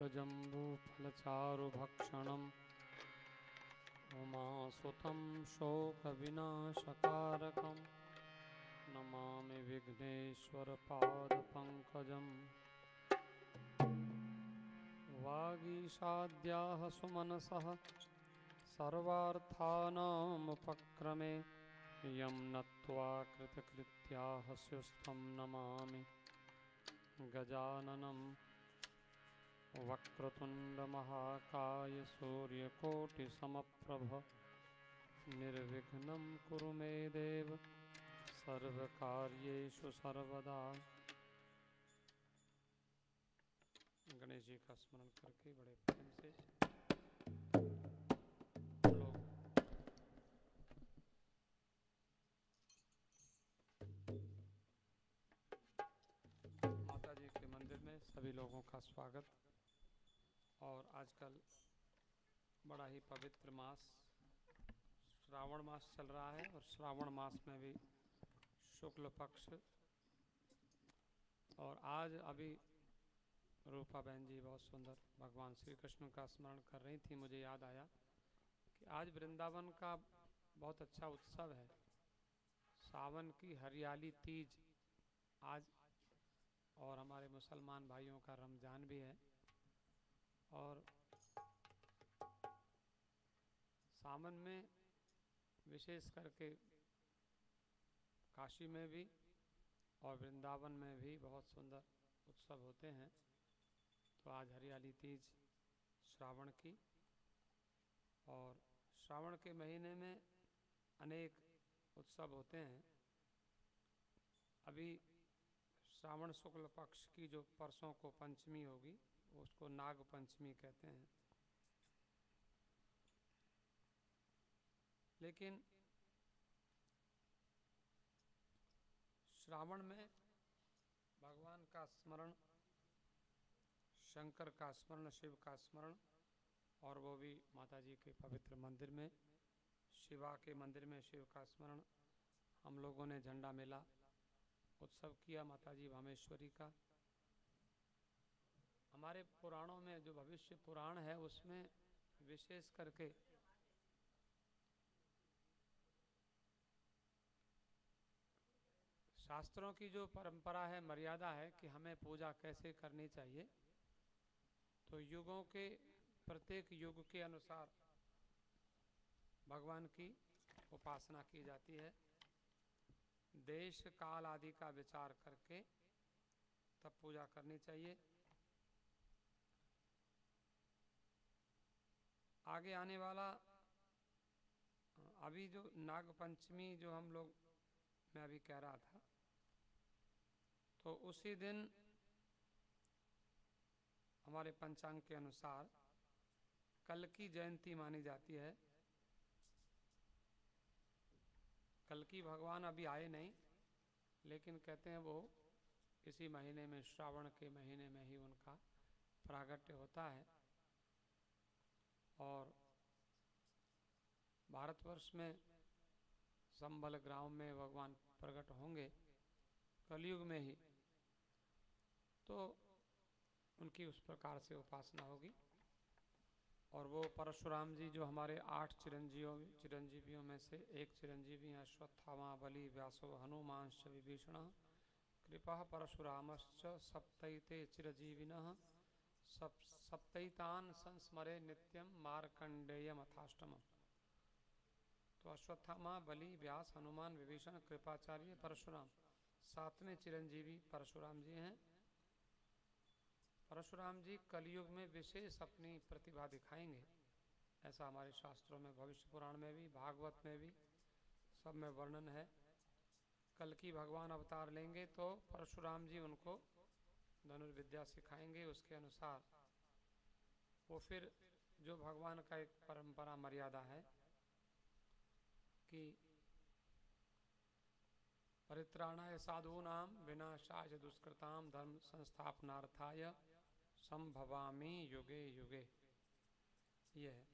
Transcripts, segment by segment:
जम्बूफलचारुभक्षणम् उमासुतं शोकविनाशकारकं नमामि विघ्नेश्वरपादपङ्कजम्। वागीशाद्याः सुमनसः सर्वार्थानामुपक्रमे यं नत्वा कृतकृत्याः स्युस्तं नमामि गजाननम्। वक्रतुण्डमहाकाय सूर्यकोटिसमप्रभ निर्विघ्नं कुरु मे देव सर्वकार्येषु सर्वदा। गणेश जी का स्मरण करके बड़े प्रेम से लोग माता जी के मंदिर में सभी लोगों का स्वागत। और आजकल बड़ा ही पवित्र मास श्रावण मास चल रहा है और श्रावण मास में भी शुक्ल पक्ष। और आज अभी रूपा बहन जी बहुत सुंदर भगवान श्री कृष्ण का स्मरण कर रही थी। मुझे याद आया कि आज वृंदावन का बहुत अच्छा उत्सव है, सावन की हरियाली तीज आज, और हमारे मुसलमान भाइयों का रमजान भी है। और सावन में विशेष करके काशी में भी और वृंदावन में भी बहुत सुंदर उत्सव होते हैं। तो आज हरियाली तीज श्रावण की, और श्रावण के महीने में अनेक उत्सव होते हैं। अभी श्रावण शुक्ल पक्ष की जो परसों को पंचमी होगी उसको नाग पंचमी कहते हैं। लेकिन श्रावण में भगवान का स्मरण, शंकर का स्मरण, शिव का स्मरण, और वो भी माता जी के पवित्र मंदिर में, शिवा के मंदिर में शिव का स्मरण। हम लोगों ने झंडा मेला उत्सव किया माता जी भामेश्वरी का। हमारे पुराणों में जो भविष्य पुराण है उसमें विशेष करके शास्त्रों की जो परंपरा है, मर्यादा है कि हमें पूजा कैसे करनी चाहिए, तो युगों के प्रत्येक युग के अनुसार भगवान की उपासना की जाती है। देश काल आदि का विचार करके तब पूजा करनी चाहिए। आगे आने वाला अभी जो नाग पंचमी जो हम लोग, मैं अभी कह रहा था, तो उसी दिन हमारे पंचांग के अनुसार कल की जयंती मानी जाती है। कल की भगवान अभी आए नहीं, लेकिन कहते हैं वो इसी महीने में, श्रावण के महीने में ही उनका प्रागट्य होता है। और भारतवर्ष में संबल ग्राम में भगवान प्रकट होंगे कलयुग में ही, तो उनकी उस प्रकार से उपासना होगी। और वो परशुराम जी जो हमारे 8 चिरंजीवियों में से एक चिरंजीवी हैं, अश्वत्थामा, बलि, व्यासो, हनुमांश्च विभीषण, कृपा परशुरामश्च सप्तैते चिरजीविनः सप्तैतान संस्मरे नित्यम मार्कंडेयमथाष्टमम्। तो अश्वत्थामा, बलि, व्यास, हनुमान, विभीषण, कृपाचार्य, परशुराम, 7वें चिरंजीवी परशुराम जी हैं। परशुराम जी कलयुग में विशेष अपनी प्रतिभा दिखाएंगे, ऐसा हमारे शास्त्रों में, भविष्य पुराण में भी, भागवत में भी, सब में वर्णन है। कल की भगवान अवतार लेंगे तो परशुराम जी उनको धनुर्विद्या सिखाएंगे। उसके अनुसार वो फिर जो भगवान का एक परंपरा मर्यादा है कि परित्राणाय साधूनां विनाशाय दुष्कृतां धर्म संस्थापनार्थाय संभवामि युगे युगे, ये है।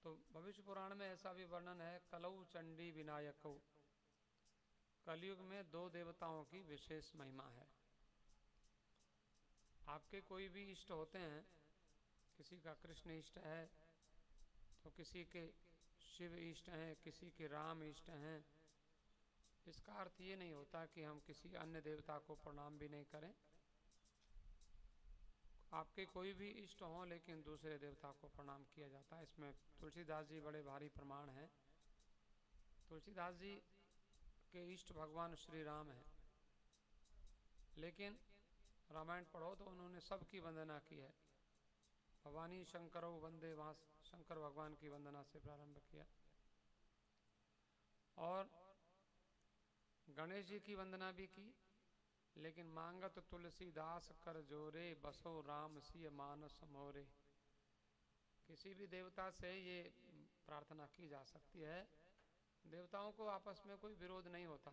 तो भविष्य पुराण में ऐसा भी वर्णन है, कलौ चंडी विनायकौ, कलयुग में 2 देवताओं की विशेष महिमा है। आपके कोई भी इष्ट होते हैं किसी का कृष्ण इष्ट है तो किसी के शिव इष्ट हैं, किसी के राम इष्ट हैं। इसका अर्थ ये नहीं होता कि हम किसी अन्य देवता को प्रणाम भी नहीं करें। आपके कोई भी इष्ट हों लेकिन दूसरे देवता को प्रणाम किया जाता है। इसमें तुलसीदास जी बड़े भारी प्रमाण हैं। तुलसीदास जी के इष्ट भगवान श्री राम हैं, लेकिन रामायण पढ़ो तो उन्होंने सबकी वंदना की है। भवानी शंकरो वंदे, वहाँ शंकर भगवान की वंदना से प्रारंभ किया। और गणेश जी की वंदना भी की, लेकिन मांगत तुलसीदास कर जोरे, बसो राम सिय मानस मोरे। किसी भी देवता से ये प्रार्थना की जा सकती है। देवताओं को आपस में कोई विरोध नहीं होता।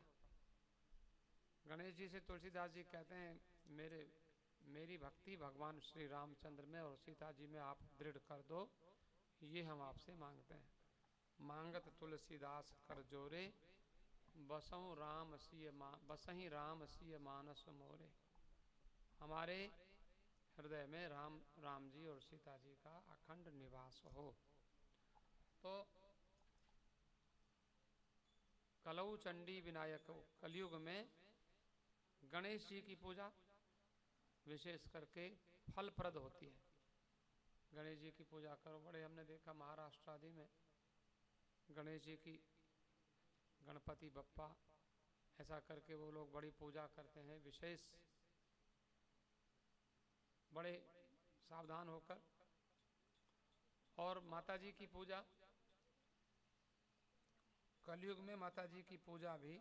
गणेश जी से तुलसीदास जी कहते हैं, मेरी भक्ति भगवान श्री रामचंद्र में और सीता जी में आप दृढ़ कर दो, ये हम आपसे मांगते हैं। मांगत तुलसीदास कर जोरे, बसहीं राम सिय मानस मोरे। हमारे हृदय में राम जी और सीता जी का अखंड निवास हो। तो कलऊ चंडी विनायक, कलयुग में गणेश जी की पूजा विशेष करके फलप्रद होती है। गणेश जी की पूजा करो। बड़े हमने देखा महाराष्ट्र आदि में गणेश जी की, गणपति बप्पा ऐसा करके वो लोग बड़ी पूजा करते हैं, विशेष बड़े सावधान होकर। और माता जी की पूजा, कलयुग में माता जी की पूजा भी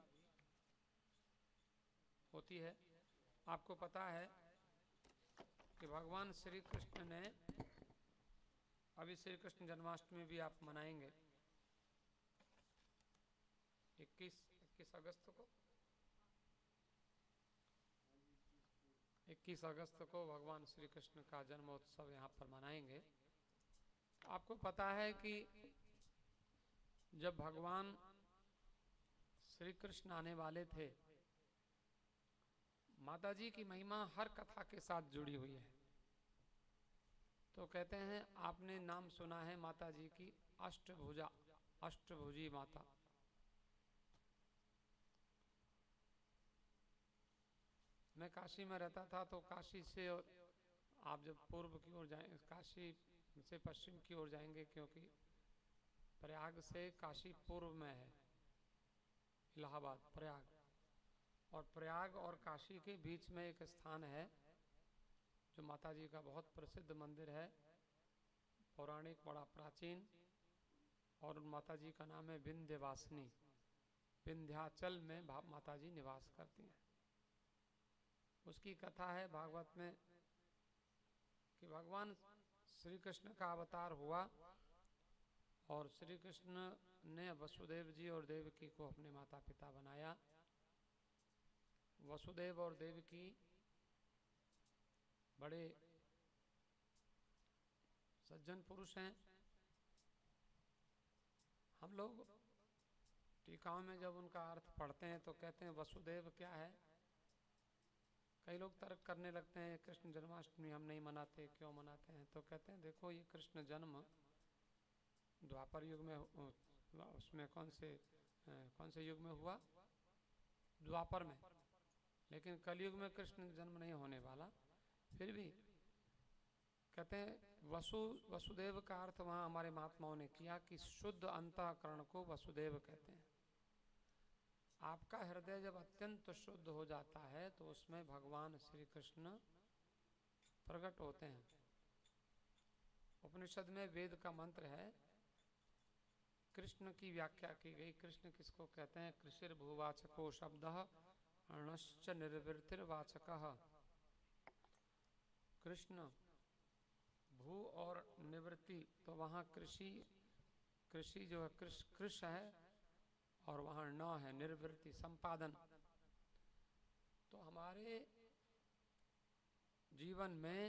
होती है। आपको पता है कि भगवान श्री कृष्ण ने, अभी श्री कृष्ण जन्माष्टमी भी आप मनाएंगे 21 अगस्त को। 21 अगस्त को भगवान श्री कृष्ण का जन्मोत्सव यहाँ पर मनाएंगे। आपको पता है कि जब भगवान श्री कृष्ण आने वाले थे, माता जी की महिमा हर कथा के साथ जुड़ी हुई है। तो कहते हैं, आपने नाम सुना है माता जी की अष्टभुजा, अष्टभुजी माता। मैं काशी में रहता था, तो काशी से और आप जब पूर्व की ओर जाएं, काशी से पश्चिम की ओर जाएंगे, क्योंकि प्रयाग से काशी पूर्व में है, इलाहाबाद प्रयाग। और प्रयाग और काशी के बीच में एक स्थान है जो माता जी का बहुत प्रसिद्ध मंदिर है, पौराणिक, बड़ा प्राचीन। और माता जी का नाम है विंध्यवासिनी। विंध्याचल में माता जी निवास करती हैं। उसकी कथा है भागवत में कि भगवान श्री कृष्ण का अवतार हुआ और श्री कृष्ण ने वसुदेव जी और देवकी को अपने माता पिता बनाया। वसुदेव और देवकी बड़े सज्जन पुरुष हैं। हम लोग टीकाओं में जब उनका अर्थ पढ़ते हैं तो कहते हैं वसुदेव क्या है। कई लोग तर्क करने लगते हैं, कृष्ण जन्माष्टमी हम नहीं मनाते, क्यों मनाते हैं? तो कहते हैं, देखो ये कृष्ण जन्म द्वापर युग में, उसमें कौन से युग में हुआ? द्वापर में। लेकिन कलयुग में कृष्ण जन्म नहीं होने वाला। फिर भी कहते हैं वसुदेव का अर्थ वहाँ हमारे महात्माओं ने किया कि शुद्ध अंतःकरण को वसुदेव कहते हैं। आपका हृदय जब अत्यंत शुद्ध हो जाता है तो उसमें भगवान श्री कृष्ण प्रकट होते हैं। उपनिषद में वेद का मंत्र है, कृष्ण की व्याख्या की गई। कृष्ण किसको कहते हैं? कृषिर भूवाचको शब्द अणश्च निर्वृत्तिर्वाचक। कृष्ण भू और निवृत्ति, तो वहाँ कृषि जो है कृष है, और वहाँ न है निर्वृत्ति, संपादन। तो हमारे जीवन में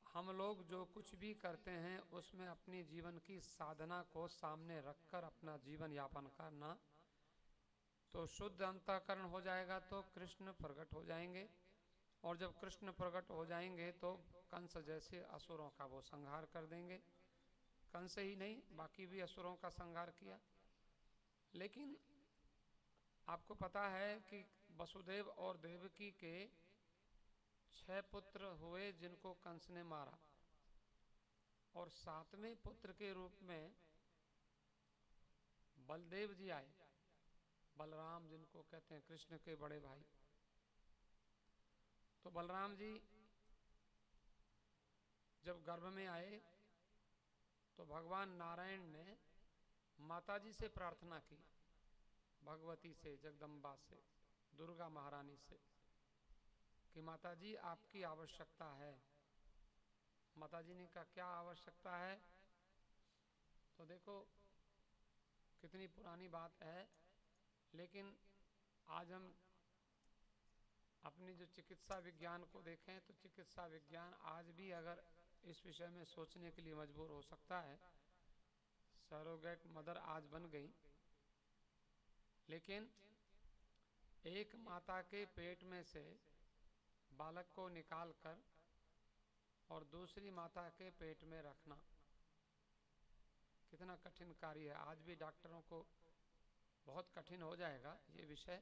हम लोग जो कुछ भी करते हैं उसमें अपनी जीवन की साधना को सामने रखकर अपना जीवन यापन करना, तो शुद्ध अंतःकरण हो जाएगा तो कृष्ण प्रकट हो जाएंगे। और जब कृष्ण प्रकट हो जाएंगे तो कंस जैसे असुरों का वो संहार कर देंगे। कंस ही नहीं, बाकी भी असुरों का संहार किया। लेकिन आपको पता है कि वसुदेव और देवकी के 6 पुत्र हुए जिनको कंस ने मारा, और 7वें पुत्र के रूप में बलदेव जी आए, बलराम जिनको कहते हैं, कृष्ण के बड़े भाई। तो बलराम जी जब गर्भ में आए तो भगवान नारायण ने माताजी से प्रार्थना की, भगवती से, जगदम्बा से, दुर्गा महारानी से, कि माताजी आपकी आवश्यकता है। माताजी ने कहा क्या आवश्यकता है? तो देखो कितनी पुरानी बात है, लेकिन आज हम अपनी जो चिकित्सा विज्ञान को देखें तो चिकित्सा विज्ञान आज भी अगर इस विषय में सोचने के लिए मजबूर हो सकता है। सरोगेट मदर आज बन गई, लेकिन एक माता के पेट में से बालक को निकालकर और दूसरी माता के पेट में रखना कितना कठिन कार्य है। आज भी डॉक्टरों को बहुत कठिन हो जाएगा ये विषय,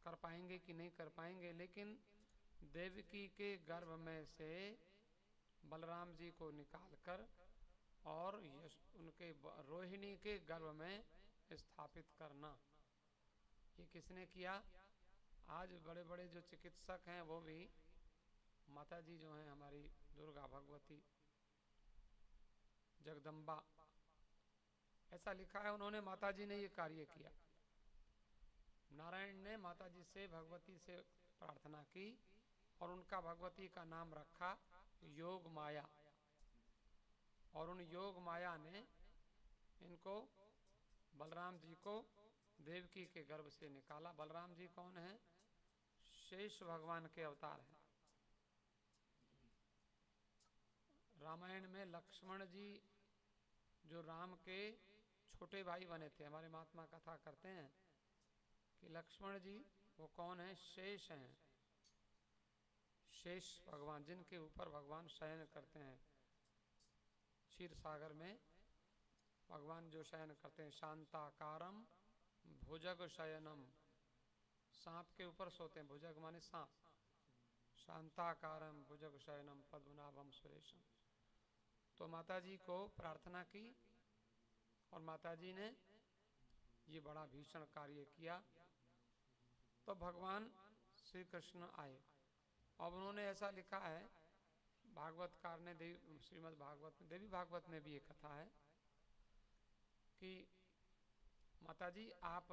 कर पाएंगे कि नहीं कर पाएंगे। लेकिन देवकी के गर्भ में से बलराम जी को निकालकर और उनके रोहिणी के गर्भ में स्थापित करना, ये किसने किया? आज बड़े बड़े जो चिकित्सक हैं वो भी, माता जी जो हैं हमारी दुर्गा भगवती जगदम्बा, ऐसा लिखा है उन्होंने, माता जी ने ये कार्य किया। नारायण ने माता जी से, भगवती से प्रार्थना की और उनका भगवती का नाम रखा योग माया, और उन योग माया ने इनको, बलराम जी को देवकी के गर्भ से निकाला। बलराम जी कौन है? शेष भगवान के अवतार हैं। रामायण में लक्ष्मण जी जो राम के छोटे भाई बने थे, हमारे महात्मा कथा करते हैं कि लक्ष्मण जी वो कौन है? शेष हैं, शेष भगवान, जिनके ऊपर भगवान शयन करते हैं। क्षीर सागर में भगवान जो शयन करते हैं, शांताकारम भुजग शयनम, सांप के ऊपर सोते हैं, भुजग माने सांप, शांताकारम भुजग शयनम पद्मनाभम सुरेशम। तो माता जी को प्रार्थना की और माता जी ने ये बड़ा भीषण कार्य किया। तो भगवान श्री कृष्ण आए। अब उन्होंने ऐसा लिखा है भागवतकार ने, श्रीमद् भागवत में, देवी भागवत में भी ये कथा है कि माताजी आप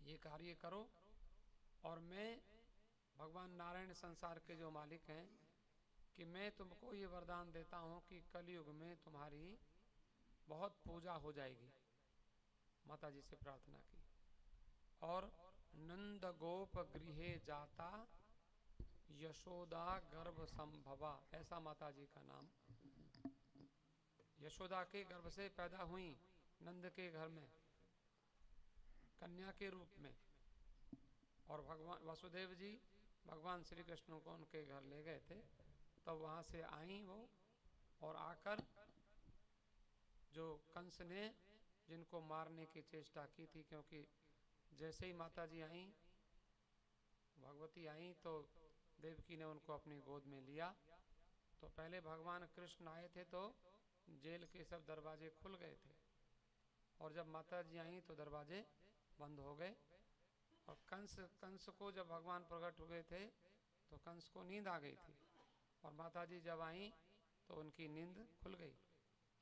ये कार्य करो और मैं, भगवान नारायण संसार के जो मालिक हैं, कि मैं तुमको ये वरदान देता हूँ कि कलयुग में तुम्हारी बहुत पूजा हो जाएगी। माताजी से प्रार्थना की। और नंद गोप गृहे जाता यशोदा गर्भ संभवा, ऐसा माताजी का नाम। यशोदा के गर्भ से पैदा हुई नंद के घर में कन्या के रूप में, और भगवान वासुदेव जी भगवान श्री कृष्ण को उनके घर ले गए थे, तब तो वहाँ से आई वो, और आकर जो कंस ने जिनको मारने की चेष्टा की थी, क्योंकि जैसे ही माता जी आई, भगवती आई, तो देवकी ने उनको अपनी गोद में लिया। तो पहले भगवान कृष्ण आए थे तो जेल के सब दरवाजे खुल गए थे, और जब माता जी आई तो दरवाजे बंद हो गए। और कंस को जब भगवान प्रकट हुए थे तो कंस को नींद आ गई थी, और माता जी जब आई तो उनकी नींद खुल गई,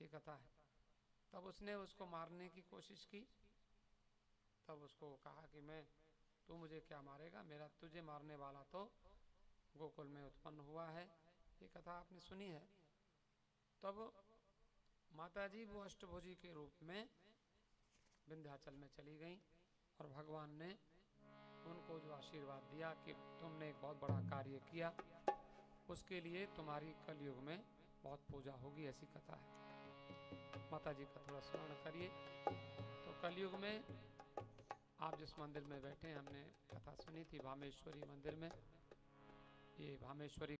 ये कथा है। तब उसने उसको मारने की कोशिश की, तब उसको कहा कि तू मुझे क्या मारेगा, मेरा तुझे मारने वाला तो गोकुल में उत्पन्न हुआ है। ये कथा आपने सुनी है। तब माताजी वो अष्टभुजी के रूप में विंध्याचल में चली गईं, और भगवान ने उनको जो आशीर्वाद दिया कि तुमने एक बहुत बड़ा कार्य किया, उसके लिए तुम्हारी कलयुग में बहुत पूजा होगी, ऐसी कथा है। माताजी का थोड़ा स्मरण करिए। तो कलयुग में आप जिस मंदिर में बैठे हैं, हमने कथा सुनी थी भामेश्वरी मंदिर में। ये भामेश्वरी